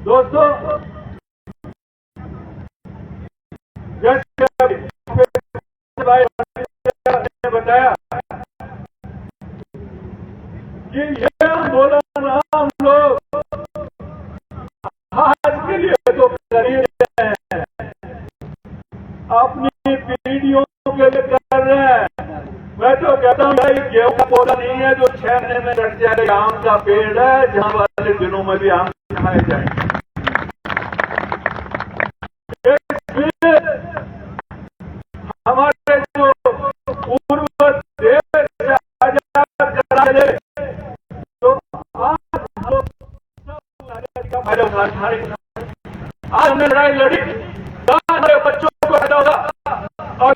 दोस्तों, जैसे भाई ने बताया कि ये आंदोलन हम लोग आज के लिए तो कर ही रहे हैं, अपनी पीढ़ियों के लिए कर रहे हैं। मैं तो कहता हूँ भाई, गेहूं का पौधा नहीं है जो 6 महीने में कट जाएगा, आम का पेड़ है जहां वाले दिनों में भी आम खाए जाएंगे। इसलिए हमारे जो पूर्व देश आजाद कराए तो आज हम लोग का फायदा उठाने, आज हमने लड़ाई लड़ी, हमारे बच्चों को फायदा होगा। और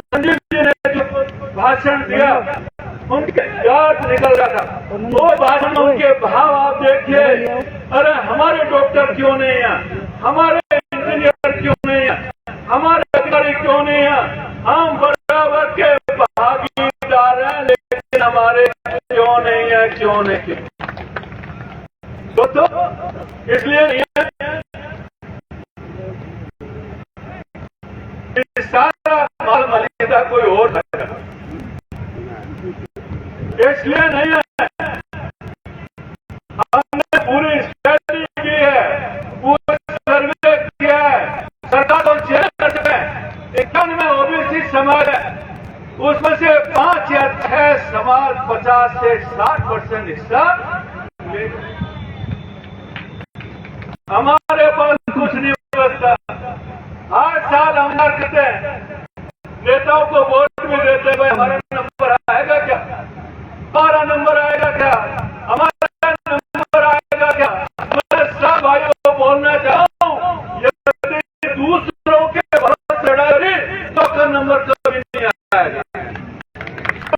संजीव जी ने जो भाषण दिया, उनके याद निकल रहा था, वो भाषण में उनके भाव आप देखिए। अरे हमारे डॉक्टर क्यों नहीं है, हमारे इंजीनियर क्यों नहीं है, हमारे अधिकारी क्यों नहीं है, हम बराबर के भागीदार हैं, लेकिन हमारे क्यों नहीं है, क्यों नहीं। दोस्तों, इसलिए सारा माल मलिदा कोई और है, इसलिए नहीं है। हमने पूरी स्टडी की है, पूरा सर्वे किया है। सरकार और 91 ओबीसी समाज है, उसमें से 5 या 6 समाज 50 से 60% हिस्सा लेगा। हमारे पास कुछ नहीं बचता। हर साल हम करते हैं, नेताओं को वोट भी देते हैं, हमारा नंबर आएगा क्या, 12 नंबर आएगा क्या, हमारा नंबर आएगा क्या। मैं सब भाइयों को बोलना चाहता हूँ, यदि दूसरों के भरोसे लड़ाई तो का नंबर कभी नहीं आएगा,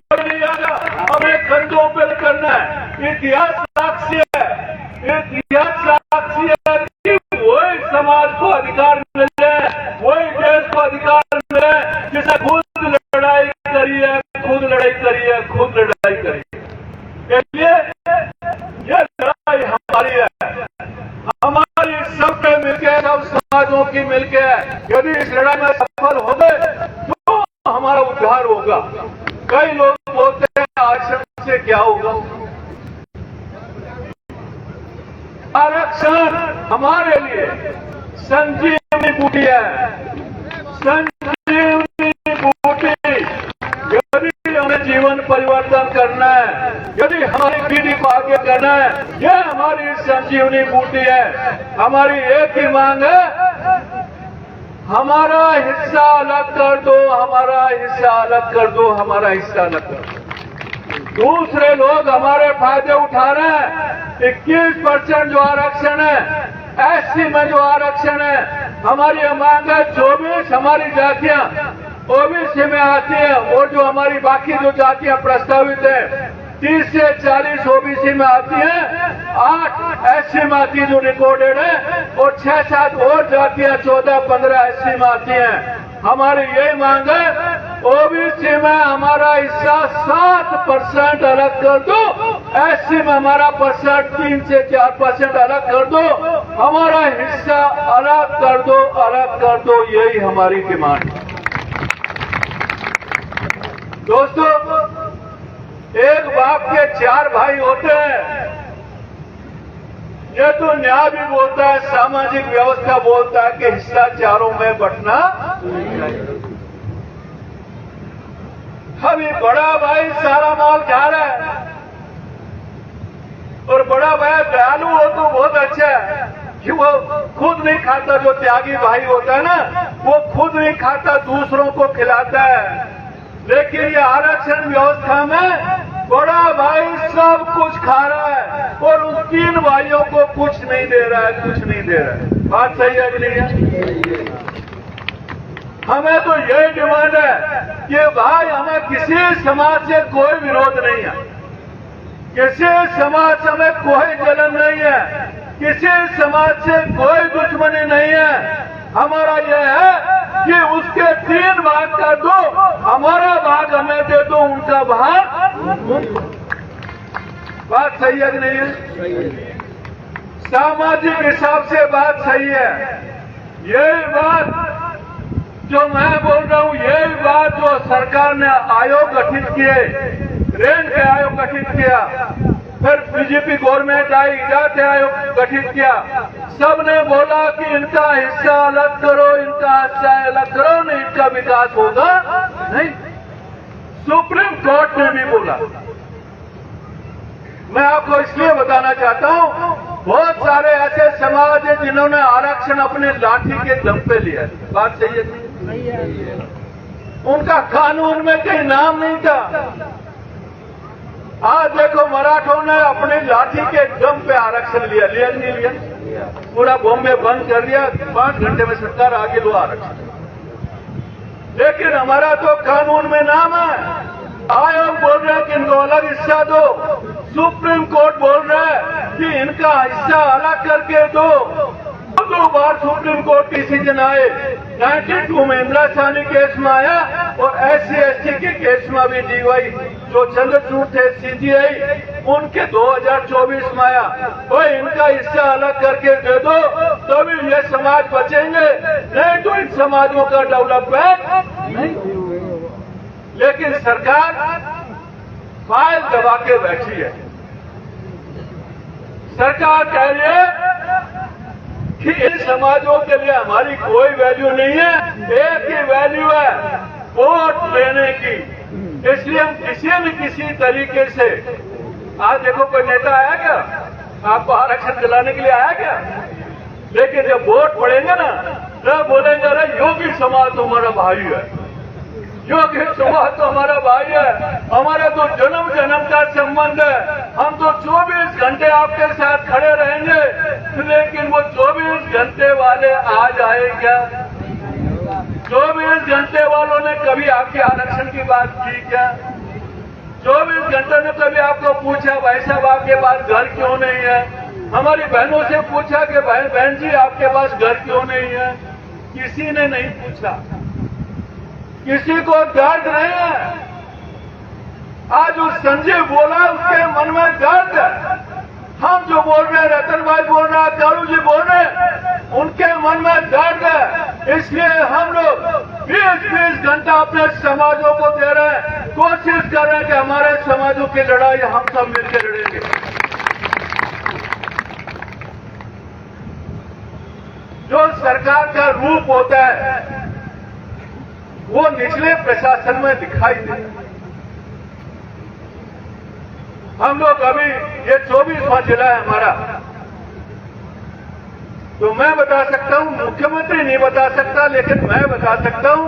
कभी नहीं आएगा। हमें कंधों पे करना है। इतिहास साक्षी है, इतिहास साक्षी है कि वही समाज को अधिकार मिले, वही देश को अधिकार मिले जिसे खुद लड़ाई करी है, खुद लड़ाई करी है, खुद लड़ाई करी है। इसलिए ये लड़ाई हमारी है, हमारी सबके मिलकर, सब समाजों की मिलकर। यदि इस लड़ाई में सफल हो गए तो हमारा उद्धार होगा। कई लोग बोलते हैं आरक्षण से क्या होगा। आरक्षण हमारे लिए संजीवनी बूटी है, संजीवनी बूटी। यदि हमें जीवन परिवर्तन करना है, यदि हमारी पीढ़ी को आगे करना है, ये हमारी संजीवनी बूटी है। हमारी एक ही मांग है, हमारा हिस्सा अलग कर दो, हमारा हिस्सा अलग कर दो, हमारा हिस्सा अलग कर दो। दूसरे लोग हमारे फायदे उठा रहे हैं। 21% जो आरक्षण है, एससी में जो आरक्षण है, हमारी मांग है 24 हमारी जातियां ओबीसी में आती है, और जो हमारी बाकी जो जातियां प्रस्तावित है 30 से 40 ओबीसी में आती है, 8 एससी में आती है जो रिकॉर्डेड है, और 6-7 और जातियां 14-15 एससी में आती हैं। हमारी यही मांग है, ओबीसी में हमारा हिस्सा 7% अलग कर दो, एससी में हमारा परसेंट 3 से 4% अलग कर दो, हमारा हिस्सा अलग कर दो, अलग कर दो। यही हमारी डिमांड है। दोस्तों, एक बाप के 4 भाई होते हैं। ये तो न्याय भी बोलता है, सामाजिक व्यवस्था बोलता है कि हिस्सा चारों में बंटना। अभी बड़ा भाई सारा माल खा रहा है, और बड़ा भाई दयालु हो तो बहुत अच्छा है कि वो खुद नहीं खाता। जो त्यागी भाई होता है ना, वो खुद नहीं खाता, दूसरों को खिलाता है। लेकिन ये आरक्षण व्यवस्था में बड़ा भाई सब कुछ खा रहा है, और उन 3 भाइयों को कुछ नहीं दे रहा है, कुछ नहीं दे रहा है। बात सही है कि नहीं है? हमें तो यही डिमांड है कि भाई, हमें किसी समाज से कोई विरोध नहीं है, किसी समाज से हमें कोई जलन नहीं है, किसी समाज से कोई दुश्मनी नहीं है। हमारा यह है कि उसके 3 भाग कर दो, हमारा भाग हमें दे दो, उनका भाग। बात सही है कि नहीं है? सामाजिक हिसाब से बात सही है। यही बात जो मैं बोल रहा हूं, यही बात जो सरकार ने आयोग गठित किए, रेंज के आयोग गठित किया, फिर बीजेपी गवर्नमेंट आई, जाति आयोग गठित किया, सबने बोला कि इनका हिस्सा अलग करो, इनका हिस्सा अलग करो, नहीं इनका विकास होगा नहीं। सुप्रीम कोर्ट ने भी बोला। मैं आपको इसलिए बताना चाहता हूं, बहुत सारे ऐसे समाज हैं जिन्होंने आरक्षण अपने लाठी के दम पे लिया। बात सही है? उनका कानून में कहीं नाम नहीं था। आज देखो मराठों ने अपनी लाठी के दम पे आरक्षण लिया नहीं लिया? पूरा बॉम्बे बंद कर दिया, 5 घंटे में सरकार आगे लो आरक्षण। लेकिन हमारा तो कानून में नाम है। आयोग बोल रहे हैं कि इनको अलग हिस्सा दो, सुप्रीम कोर्ट बोल रहा है कि इनका हिस्सा अलग करके दो। 2 बार सुप्रीम कोर्ट के डिसीजन आए। 92 में इंदिरा साहनी केस में आया और SC/ST के केस में भी DY जो चंद्रचूड़ थे CGI उनके 2024 में आया। भाई इनका हिस्सा अलग करके दे दो तभी ये समाज बचेंगे, नहीं तो इन समाजों का डेवलपमेंट नहीं। लेकिन सरकार फाइल दबा के बैठी है। सरकार कह रही है कि इन समाजों के लिए हमारी कोई वैल्यू नहीं है, एक ही वैल्यू है वोट लेने की। इसलिए हम किसी न किसी तरीके से, आज देखो कोई नेता आया क्या आपको आरक्षण दिलाने के लिए आया क्या? लेकिन जब वोट पड़ेंगे ना तब बोलेंगे अरे योगी समाज तो हमारा भाई है, योगी समाज तो हमारा भाई है, हमारा तो जन्म जन्म का संबंध है, हम तो 24 घंटे आपके साथ खड़े रहेंगे। लेकिन वो 24 घंटे वाले आज आए क्या? 24 घंटे वालों ने कभी आपके आरक्षण की बात की क्या? 24 घंटे ने कभी आपको पूछा भाई साहब आपके पास घर क्यों नहीं है? हमारी बहनों से पूछा कि बहन जी आपके पास घर क्यों नहीं है? किसी ने नहीं पूछा। किसी को दर्द नहीं है। आज उस संजय बोला उसके मन में दर्द है। हम जो बोल रहे हैं, रतन भाई बोल रहा है, कालू जी बोल रहे हैं, उनके मन में दर्द है। इसलिए हम लोग 20-20 घंटा अपने समाजों को दे रहे हैं, कोशिश कर रहे हैं कि हमारे समाजों की लड़ाई हम सब मिलकर लड़ेंगे। जो सरकार का रूप होता है वो निचले प्रशासन में दिखाई देता। हम लोग अभी ये 24वां जिला है हमारा, तो मैं बता सकता हूं, मुख्यमंत्री नहीं बता सकता, लेकिन मैं बता सकता हूं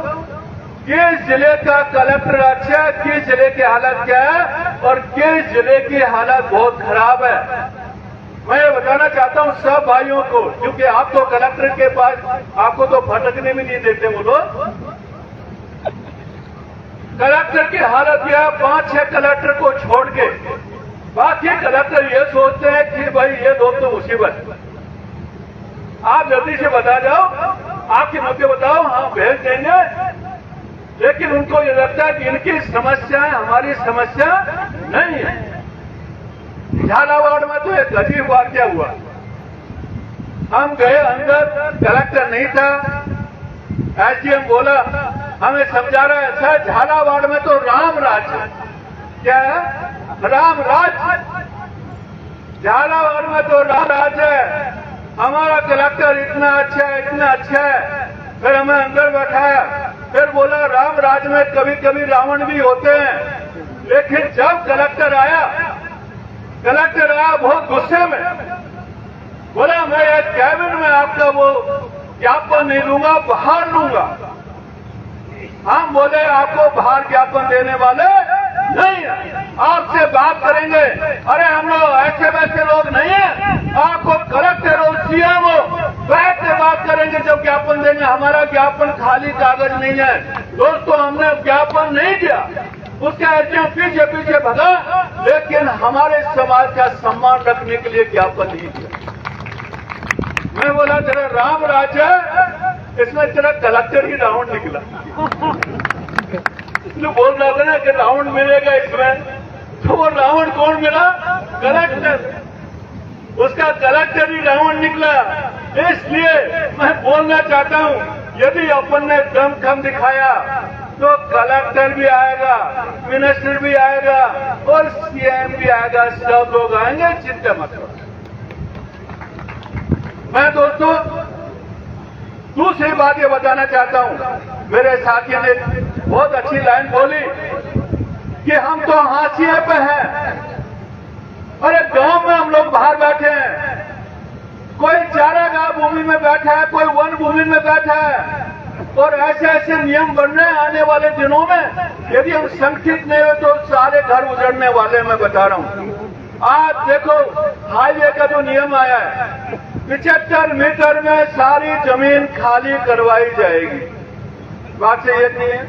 किस जिले का कलेक्टर अच्छा है, किस जिले की हालत क्या है और किस जिले की हालत बहुत खराब है। मैं ये बताना चाहता हूं सब भाइयों को, क्योंकि आप तो कलेक्टर के पास आपको तो भटकने भी नहीं देते वो लोग। कलेक्टर की हालत यह है, 5-6 कलेक्टर को छोड़ के बाकी कलेक्टर ये सोचते हैं कि भाई ये लोग तो मुसीबत, आप जल्दी से बता जाओ, आपकी मुद्दे बताओ, हम भेज देंगे। लेकिन उनको ये लगता है कि इनकी समस्याएं हमारी समस्या नहीं है। झालावाड़ में तो एक अजीब वाकया हुआ। हम गए अंदर, कलेक्टर नहीं था, SDM बोला, हमें समझा रहा है सर झालावाड़ में तो राम राज है। क्या है? राम राज। झालावाड़ में तो राम राज है, हमारा कलेक्टर इतना अच्छा है, इतना अच्छा है। फिर हमें अंदर बैठाया, फिर बोला राम राज में कभी कभी रावण भी होते हैं। लेकिन जब कलेक्टर आया बहुत गुस्से में, बोला मैं ये कैबिन में आपका वो ज्ञापन नहीं लूंगा, बाहर लूंगा। हम बोले आपको बाहर ज्ञापन देने वाले नहीं है, आपसे बात करेंगे। अरे हम लोग ऐसे वैसे लोग नहीं है, आपको कलेक्टर हो, CM हो, बैठ के बात करेंगे जब ज्ञापन देंगे। हमारा ज्ञापन खाली कागज नहीं है दोस्तों, हमने ज्ञापन नहीं दिया, उसका SDM पीछे पीछे भगा, लेकिन हमारे समाज का सम्मान रखने के लिए ज्ञापन नहीं दिया। मैं बोला तेरा राम राज है, इसमें तेरा कलेक्टर ही रावण निकला। इसलिए बोल रहा था ना कि रावण मिलेगा इसमें, तो वो रावण कौन मिला? कलेक्टर, उसका कलेक्टर ही रावण निकला। इसलिए मैं बोलना चाहता हूं, यदि अपन ने दमखम दिखाया तो कलेक्टर भी आएगा, मिनिस्टर भी आएगा और सीएम भी आएगा, सब लोग आएंगे, चिंता मत करो। मैं दोस्तों दूसरी बात ये बताना चाहता हूं, मेरे साथी ने बहुत अच्छी लाइन बोली कि हम तो हाशिए पे हैं। अरे गांव में हम लोग बाहर बैठे हैं, कोई चारागाह भूमि में बैठा है, कोई वन भूमि में बैठा है, और ऐसे ऐसे नियम बन रहे हैं आने वाले दिनों में। यदि हम संगठित नहीं हो तो सारे घर उजड़ने वाले, मैं बता रहा हूं। आज देखो हाईवे का जो नियम आया है, 75 मीटर में सारी जमीन खाली करवाई जाएगी। बात से ये नहीं है,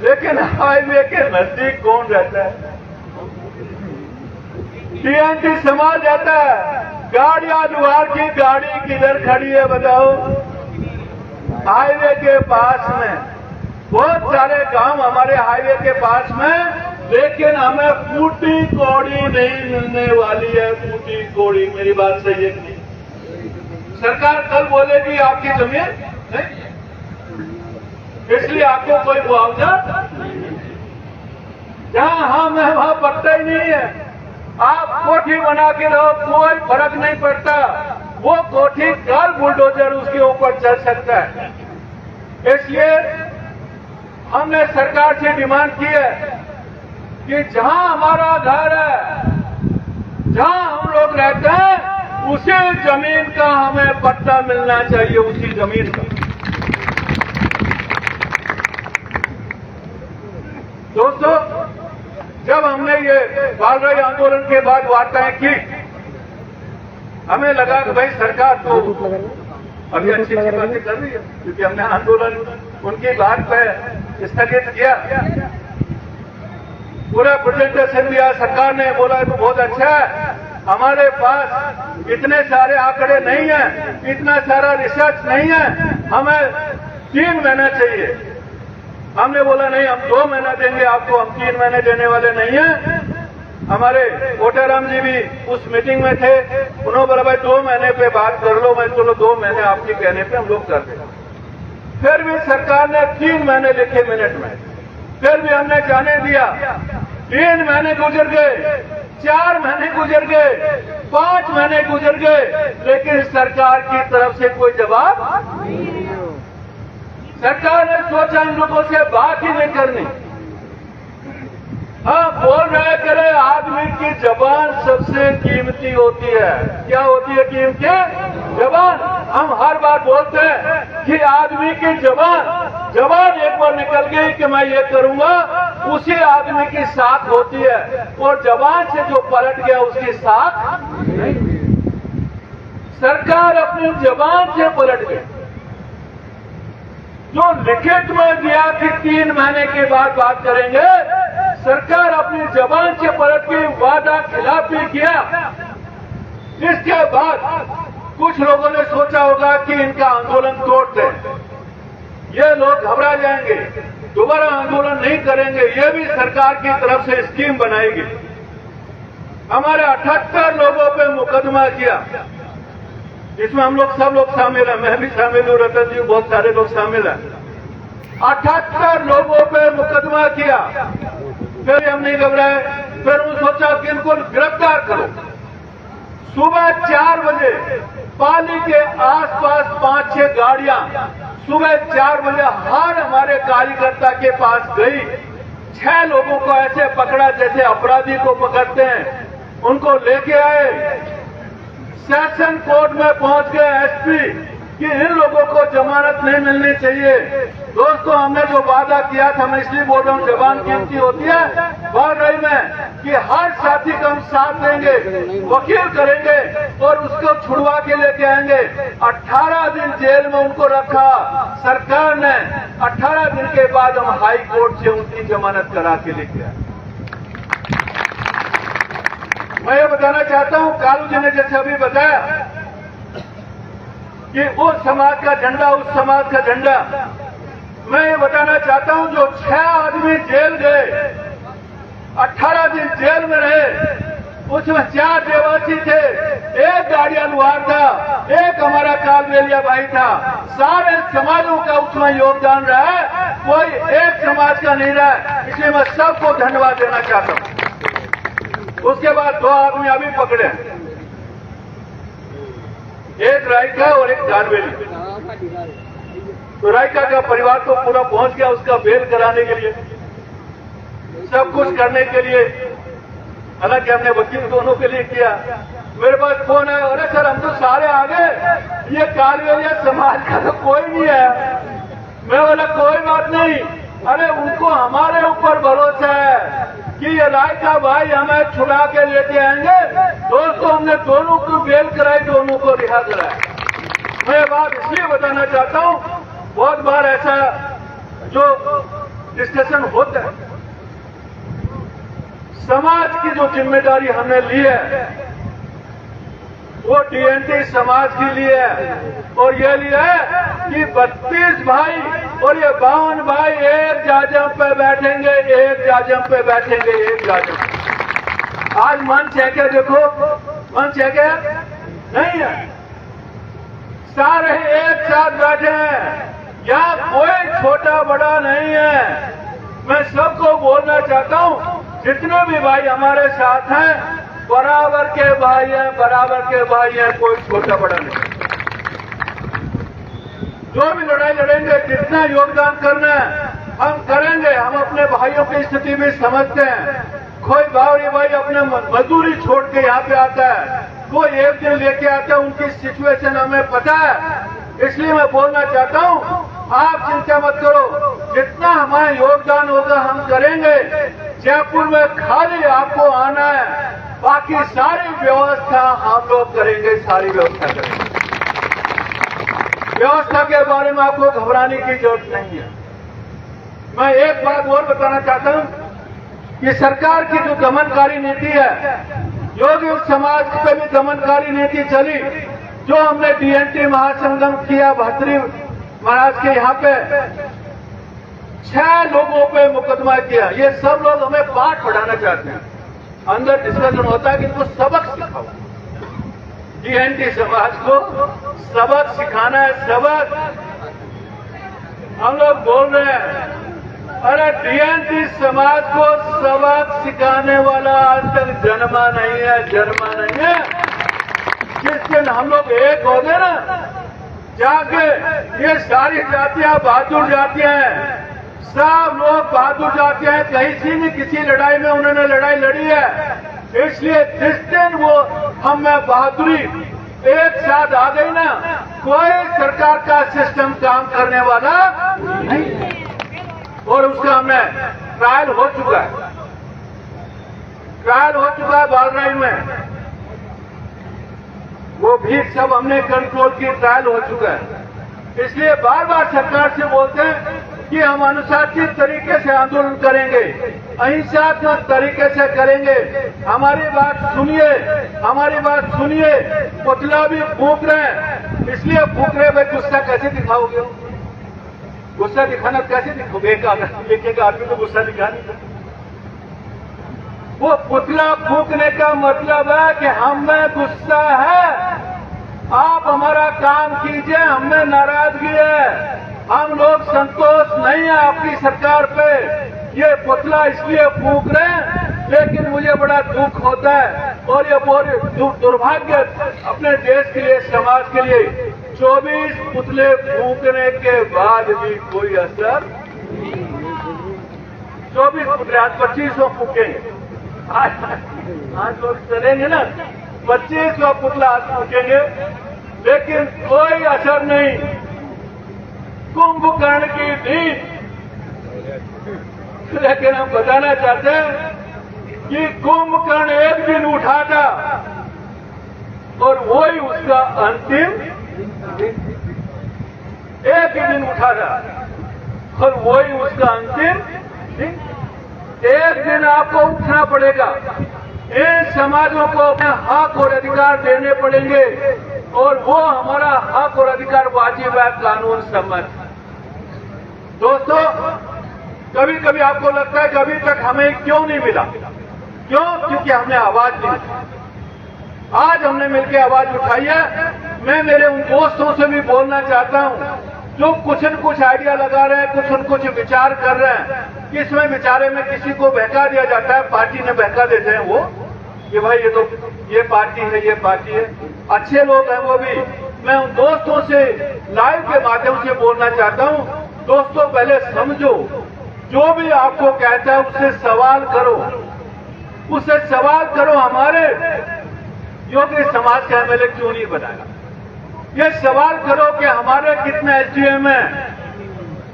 लेकिन हाईवे के नजदीक कौन रहता है? टीएनटी समाज जाता है। गाड़ियां लोहार की गाड़ी किधर खड़ी है बताओ? हाईवे के पास में। बहुत सारे गांव हमारे हाईवे के पास में, लेकिन हमें फूटी कौड़ी नहीं मिलने वाली है। फूटी कौड़ी, मेरी बात सही है नहीं? सरकार कल बोलेगी आपकी जमीन नहीं, इसलिए आपको कोई मुआवजा, जहां हम है वहां पड़ता ही नहीं है। आप कोठी बना के रहो, कोई फर्क नहीं पड़ता। वो कोठी कल बुलडोजर उसके ऊपर चल सकता है। इसलिए हमने सरकार से डिमांड की है कि जहां हमारा घर है, जहां हम लोग रहते हैं, उसी जमीन का हमें पट्टा मिलना चाहिए, उसी जमीन का। दोस्तों, जब हमने ये बाल रही आंदोलन के बाद वार्ताएं की, हमें लगा कि भाई सरकार तो अभी अच्छी बातें कर रही है, क्योंकि हमने आंदोलन उनकी बात पे स्थगित किया। पूरा प्रेजेंटेशन दिया, सरकार ने बोला तो बहुत अच्छा है, हमारे पास इतने सारे आंकड़े नहीं है, इतना सारा रिसर्च नहीं है, हमें 3 महीना चाहिए। हमने बोला नहीं, हम 2 महीना देंगे आपको, हम 3 महीने देने वाले नहीं हैं। हमारे कोटाराम जी भी उस मीटिंग में थे, उन्होंने बोला भाई 2 महीने पे बात कर लो। मैं चलो 2 महीने आपके कहने पे हम लोग कर दें। फिर भी सरकार ने 3 महीने लिखे मिनट में, फिर भी हमने जाने दिया। 3 महीने गुजर गए, 4 महीने गुजर गए, 5 महीने गुजर गए, लेकिन सरकार की तरफ से कोई जवाब नहीं। सरकार ने सोचा इन लोगों से बात ही नहीं करनी। हाँ, बोल रहे करे, आदमी की जबान सबसे कीमती होती है। क्या होती है कीमती? जबान। हम हर बार बोलते हैं कि आदमी की जबान एक बार निकल गई कि मैं ये करूंगा, उसी आदमी की साख होती है, और जबान से जो पलट गया उसकी साख नहीं। सरकार अपनी जबान से पलट गई। जो लिखित में दिया कि 3 महीने के बाद बात करेंगे, सरकार अपनी जबान से पलट के वादा खिलाफी किया। इसके बाद कुछ लोगों ने सोचा होगा कि इनका आंदोलन तोड़ दें, ये लोग घबरा जाएंगे, दोबारा आंदोलन नहीं करेंगे। ये भी सरकार की तरफ से स्कीम बनाएगी। हमारे 78 लोगों पे मुकदमा किया, इसमें हम लोग सब लोग शामिल हैं, मैं भी शामिल हूँ, रतन जी, बहुत सारे लोग शामिल हैं। 78 लोगों पे मुकदमा किया। फिर हम नहीं घबराए, फिर उन्होंने सोचा कि इनको गिरफ्तार करो। सुबह 4 बजे पाली के आसपास 5-6 गाड़ियां सुबह 4 बजे हर हमारे कार्यकर्ता के पास गई। 6 लोगों को ऐसे पकड़ा जैसे अपराधी को पकड़ते हैं, उनको लेके आए, सेशन कोर्ट में पहुंच गए एसपी कि इन लोगों को जमानत नहीं मिलनी चाहिए। दोस्तों, हमने जो वादा किया था, मैं इसलिए बोल रहा हूं, जबान कीमती होती है, बोल रही मैं कि हर साथी का हम साथ देंगे, वकील करेंगे और उसको छुड़वा के लेके आएंगे। 18 दिन जेल में उनको रखा सरकार ने। 18 दिन के बाद हम हाई कोर्ट से उनकी जमानत करा के लेके आए। मैं ये बताना चाहता हूं, कालू जी ने जैसे अभी बताया कि उस समाज का झंडा, उस समाज का झंडा, मैं ये बताना चाहता हूं, जो 6 आदमी जेल गए, 18 दिन जेल में रहे, उसमें 4 देवासी थे, 1 गाड़िया लुहार था, 1 हमारा कालबेलिया भाई था। सारे समाजों का उसमें योगदान रहा है, कोई एक समाज का नहीं रहा। इसलिए मैं सबको धन्यवाद देना चाहता हूं। उसके बाद 2 आदमी अभी पकड़े, एक रायका और एक कालबेली। तो रायका का परिवार तो पूरा पहुंच गया उसका बेल कराने के लिए, सब कुछ करने के लिए। हालांकि हमने वकील दोनों के लिए किया। मेरे पास फोन है, अरे सर हम तो सारे आ गए, ये कालबेलिया समाज का तो कोई नहीं है। मैं बोला कोई बात नहीं, अरे उनको हमारे ऊपर भरोसा है कि ये रायका भाई हमें छुड़ा के लेके आएंगे। दोस्तों हमने दोनों को बेल कराई, दोनों को रिहा कराया। मैं बात इसलिए बताना चाहता हूं, बहुत बार ऐसा जो डिस्कशन होता है, समाज की जो जिम्मेदारी हमने ली है वो डीएनटी समाज के लिए है। और ये लिया है कि 32 भाई और ये 52 भाई एक जाजम पे बैठेंगे, एक जाजम पे बैठेंगे, एक जाजम। आज मंच है क्या? देखो मंच है क्या? नहीं है। सारे एक साथ बैठे हैं, यहाँ कोई छोटा बड़ा नहीं है। मैं सबको बोलना चाहता हूँ, जितने भी भाई हमारे साथ हैं बराबर के भाई हैं, बराबर के भाई हैं, कोई छोटा बड़ा नहीं। जो भी लड़ाई लड़ेंगे, जितना योगदान करना है हम करेंगे। हम अपने भाइयों की स्थिति भी समझते हैं। कोई भाई अपने मजदूरी छोड़ के यहाँ पे आता है, कोई एक दिन लेके आता है, उनकी सिचुएशन हमें पता है। इसलिए मैं बोलना चाहता हूँ, आप चिंता मत करो, जितना हमारा योगदान होगा हम करेंगे। जयपुर में खाली आपको आना है, बाकी सारी व्यवस्था हम लोग करेंगे, सारी व्यवस्था करेंगे। व्यवस्था के बारे में आपको घबराने की जरूरत नहीं है। मैं एक बात और बताना चाहता हूं कि सरकार की जो दमनकारी नीति है, योगी समाज पे भी दमनकारी नीति चली। जो हमने डीएनटी महासंगम किया भद्री महाराज के यहाँ पे 6 लोगों पे मुकदमा किया। ये सब लोग हमें पाठ पढ़ाना चाहते हैं। अंदर डिस्कशन होता है कि इनको सबक सिखाओ। डीएनटी समाज को सबक सिखाना है, सबक। हम लोग बोल रहे हैं, अरे डीएनटी समाज को सबक सिखाने वाला आज तक जन्मा नहीं है, जन्मा नहीं है। जिस दिन हम लोग एक हो गए ना, जाके ये सारी जातियां बहादुर जातियां हैं, सब लोग बहादुर जातियां हैं। कहीं से भी किसी लड़ाई में उन्होंने लड़ाई लड़ी है। इसलिए जिस दिन वो हम में बहादुरी एक साथ आ गई ना, कोई सरकार का सिस्टम काम करने वाला नहीं। और उसका हमें ट्रायल हो चुका है, ट्रायल हो चुका है बालराई में। वो भी सब हमने कंट्रोल की, ट्रायल हो चुका है। इसलिए बार बार सरकार से बोलते हैं कि हम अनुशासित तरीके से आंदोलन करेंगे, अहिंसात्मक तरीके से करेंगे। हमारी बात सुनिए, हमारी बात सुनिए। पुतला भी फूंक रहे हैं, इसलिए फूंक रहे भाई। गुस्सा कैसे दिखाओगे? गुस्सा दिखाना कैसे दिखोगे? एक आदमी को गुस्सा दिखा नहीं। वो पुतला फूंकने का मतलब है कि हमें गुस्सा है, आप हमारा काम कीजिए, हमें नाराजगी है, हम लोग संतोष नहीं है आपकी सरकार पे। ये पुतला इसलिए फूंक रहे हैं, लेकिन मुझे बड़ा दुख होता है और ये बहुत दुर्भाग्य अपने देश के लिए, समाज के लिए। 24 पुतले फूंकने के बाद भी कोई असर। 24 पुतले, आज 2500 फूकेंगे। आज लोग चलेंगे ना, 2500 पुतला आज फूकेंगे, लेकिन कोई असर नहीं। कुंभकर्ण की नींद। लेकिन हम बताना चाहते हैं कि कुंभकर्ण एक दिन उठा था और वही उसका अंतिम एक ही दिन उठा था और वही उसका अंतिम दिन। एक दिन आपको उठना पड़ेगा, इन समाजों को अपने हक और अधिकार देने पड़ेंगे और वो हमारा हक और अधिकार वाजिब है, कानून सम्मत। दोस्तों, कभी कभी आपको लगता है कि अभी तक हमें क्यों नहीं मिला, क्यों? क्योंकि हमने आवाज दी। आज हमने मिलकर आवाज उठाई है। मैं मेरे उन दोस्तों से भी बोलना चाहता हूं जो कुछ न कुछ आइडिया लगा रहे हैं, कुछ न कुछ विचार कर रहे हैं कि इसमें विचारे में किसी को बहका दिया जाता है, पार्टी ने बहका देते हैं वो कि भाई ये तो ये पार्टी है, ये पार्टी है। अच्छे लोग हैं वो भी। मैं उन दोस्तों से लाइव के माध्यम से बोलना चाहता हूं, दोस्तों पहले समझो, जो भी आपको कहता है उससे सवाल करो, उससे सवाल करो हमारे योगी समाज का एमएलए क्यों नहीं बनाया। ये सवाल करो कि हमारे कितने एसडीएम हैं,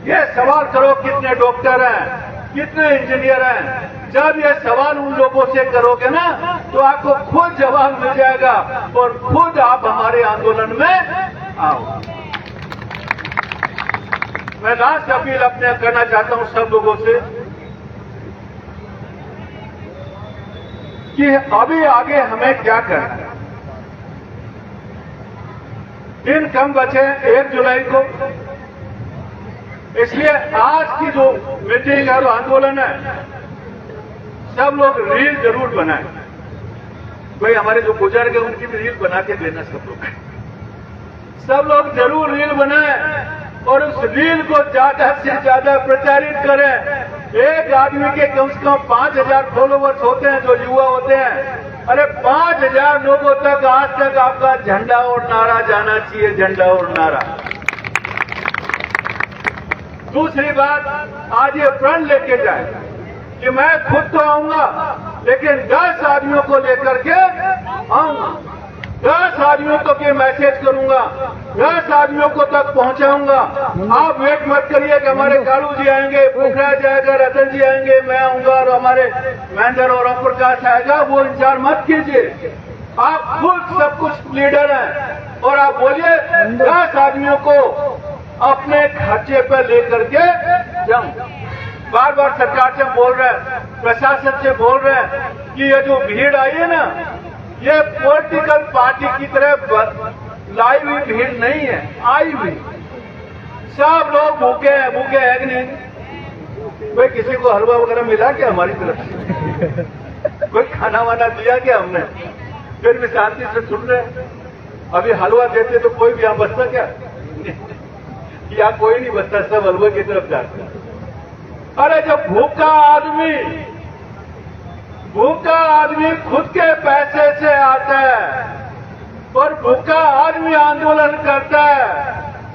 ये सवाल करो कितने डॉक्टर हैं, कितने इंजीनियर हैं। जब ये सवाल उन लोगों से करोगे ना तो आपको खुद जवाब मिल जाएगा और खुद आप हमारे आंदोलन में आओ। मैं लास्ट अपील अपने करना चाहता हूं सब लोगों से कि अभी आगे हमें क्या करना है। दिन कम बचे 1 जुलाई को, इसलिए आज की जो मीटिंग है, आंदोलन है, सब लोग रील जरूर बनाएं। भाई हमारे जो गुजर गए उनकी भी रील बना के देना सब लोग जरूर रील बनाएं और उस रील को ज्यादा से ज्यादा प्रचारित करें। एक आदमी के कम से कम 5000 फॉलोवर्स होते हैं जो युवा होते हैं। अरे 5000 लोगों तक आज तक आपका झंडा और नारा जाना चाहिए, झंडा और नारा। दूसरी बात, आज ये प्रण लेके जाए कि मैं खुद तो आऊंगा लेकिन 10 आदमियों को लेकर के आऊंगा, 10 आदमियों को के मैसेज करूंगा, 10 आदमियों को तक पहुंचाऊंगा। आप वेट मत करिए कि हमारे कालू जी आएंगे, पोखराज जाएगा, रतन जी आएंगे, मैं आऊंगा और हमारे महेंद्र और ओम प्रकाश आएगा, वो इंतजार मत कीजिए। आप खुद सब कुछ लीडर हैं और आप बोलिए 10 आदमियों को अपने खर्चे पर लेकर के जाऊं। बार बार सरकार से बोल रहे हैं, प्रशासन से बोल रहे हैं कि ये जो भीड़ आई है ना, ये पॉलिटिकल पार्टी की तरह लाई हुई भीड़ नहीं है, आई हुई। सब लोग भूखे हैं कि नहीं? भाई किसी को हलवा वगैरह मिला क्या हमारी तरफ से? कोई खाना वाना दिया क्या हमने? फिर भी शांति से सुन रहे हैं। अभी हलवा देते तो कोई भी यहाँ बचता क्या? यहाँ कोई नहीं बचता, सब हलवा की तरफ जाते हैं। अरे जब भूखा आदमी खुद के पैसे से आता है और भूखा आदमी आंदोलन करता है,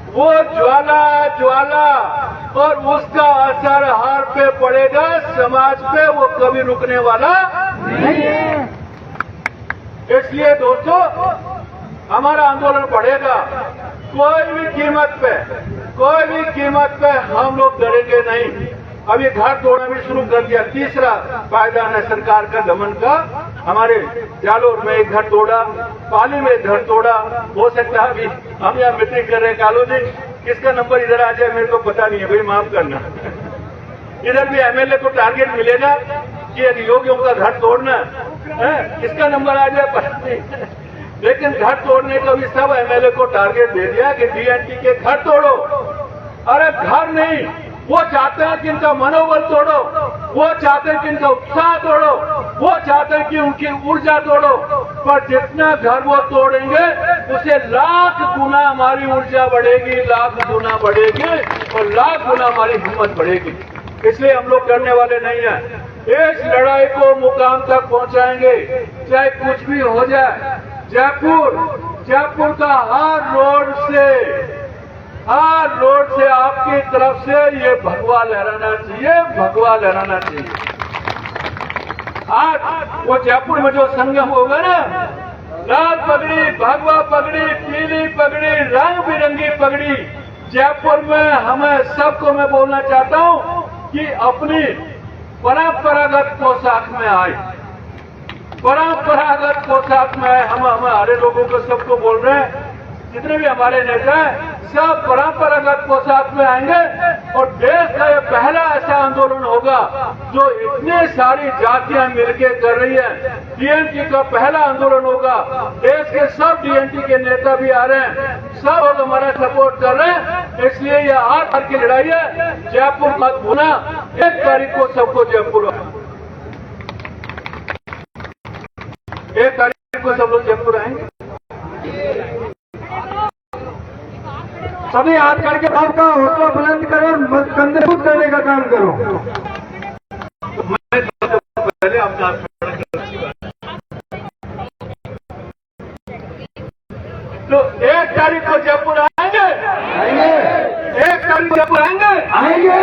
वो ज्वाला और उसका असर हार पे पड़ेगा, समाज पे, वो कभी रुकने वाला नहीं है। इसलिए दोस्तों हमारा आंदोलन बढ़ेगा, कोई भी कीमत पे हम लोग डरेंगे नहीं। अभी घर तोड़ना भी शुरू कर दिया। तीसरा पायदान है सरकार का दमन का। हमारे जालोर में एक घर तोड़ा, पाली में एक घर तोड़ा। हो सकता है अभी हम यहाँ मीटिंग कर रहे हैं, कालू जी किसका नंबर इधर आ जाए मेरे को पता नहीं है, भाई माफ करना। इधर भी एमएलए को टारगेट मिलेगा कि यदि योगियों का घर तोड़ना है, किसका नंबर आ जाए पता नहीं। लेकिन घर तोड़ने का भी सब एमएलए को टारगेट दे दिया कि डीएनटी के घर तोड़ो। अरे घर नहीं, वो चाहते हैं कि इनका मनोबल तोड़ो, वो चाहते हैं कि इनका उत्साह तोड़ो, वो चाहते हैं कि उनकी ऊर्जा तोड़ो। पर जितना घर वो तोड़ेंगे उसे लाख गुना हमारी ऊर्जा बढ़ेगी, लाख गुना बढ़ेगी और लाख गुना हमारी हिम्मत बढ़ेगी। इसलिए हम लोग करने वाले नहीं हैं। इस लड़ाई को मुकाम तक पहुंचाएंगे, चाहे कुछ भी हो जाए। जयपुर का हर रोड से आपकी तरफ से ये भगवा लहराना चाहिए। आज वो जयपुर में जो संगम होगा ना, लाल पगड़ी, भगवा पगड़ी, पीली पगड़ी, रंग बिरंगी पगड़ी, जयपुर में हमें सबको मैं बोलना चाहता हूं कि अपनी परंपरागत पोशाक में आए। परंपरागत पोशाक में हम हमारे लोगों को सबको बोल रहे हैं, जितने भी हमारे नेता हैं सब परंपरागत पोशाक में आएंगे और देश का ये पहला ऐसा आंदोलन होगा जो इतनी सारी जातियां मिलकर कर रही है। डीएनटी का पहला आंदोलन होगा। देश के सब डीएनटी के नेता भी आ रहे हैं, सब लोग हमारा सपोर्ट कर रहे हैं। इसलिए ये 8 तारीख की लड़ाई है। जयपुर मत भूलना, 1 तारीख को सबको जयपुर सब लोग जयपुर आएंगे? सभी हाथ करके आपका हौसला बुलंद करो, कंधे मजबूत करने का काम करो। मैं सबसे पहले आपका हाथ खड़ा करूंगा। तो 1 तारीख को जयपुर आएंगे? आएंगे 1 तारीख को जयपुर आएंगे? आएंगे।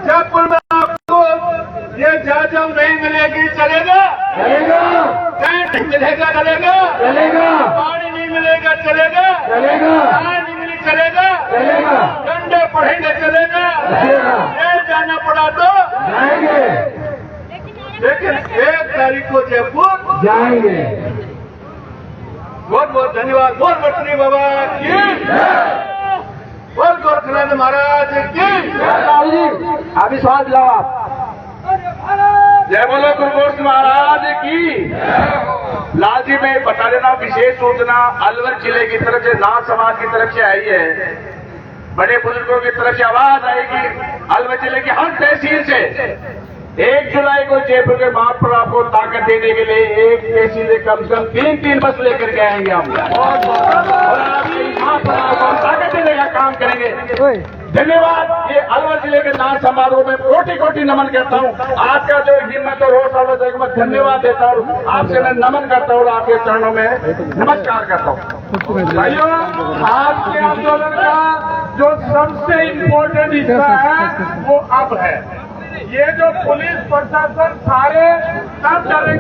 जयपुर में आपको ये जाजम नहीं मिलेगी, चलेगा? चलेगा टेंट नहीं मिलेगा, चलेगा? चलेगा पानी नहीं मिलेगा, चलेगा? चलेगा चाय नहीं मिली, चलेगा? चलेगा डंडे पढ़ेंगे, चलेगा? चलेगा। ये जाना पड़ा तो जाएंगे लेकिन 1 तारीख को जयपुर जाएंगे। बहुत बहुत धन्यवाद। बोल बटनी बाबा की, बोल गोरखनाथ महाराज की। राहुल जी अभी स्वाद लाओ आप। जय बोलो गुरु गोरख महाराज की। लाल जी मैं बता देना, विशेष सूचना अलवर जिले की तरफ से, नाथ समाज की तरफ से आई है। बड़े बुजुर्गों की तरफ से आवाज आएगी अलवर जिले की हर तहसील से 1 जुलाई को जयपुर के महाप्रभु को ताकत देने के लिए एक तहसील से कम से कम 3 बस लेकर के आएंगे हम, और आपके महाप्रभु को ताकत देने का काम करेंगे। धन्यवाद। ये अलवर जिले के नाथ समारोह में कोटि कोटि नमन करता हूँ। आपका जो हिम्मत और होश और मैं धन्यवाद देता हूँ। आपसे मैं नमन करता हूँ और आपके चरणों में नमस्कार करता हूँ। भाइयों, आज के आंदोलन का जो सबसे इम्पोर्टेंट हिस्सा है वो अब है। ये जो पुलिस प्रशासन सारे सब डरेंगे।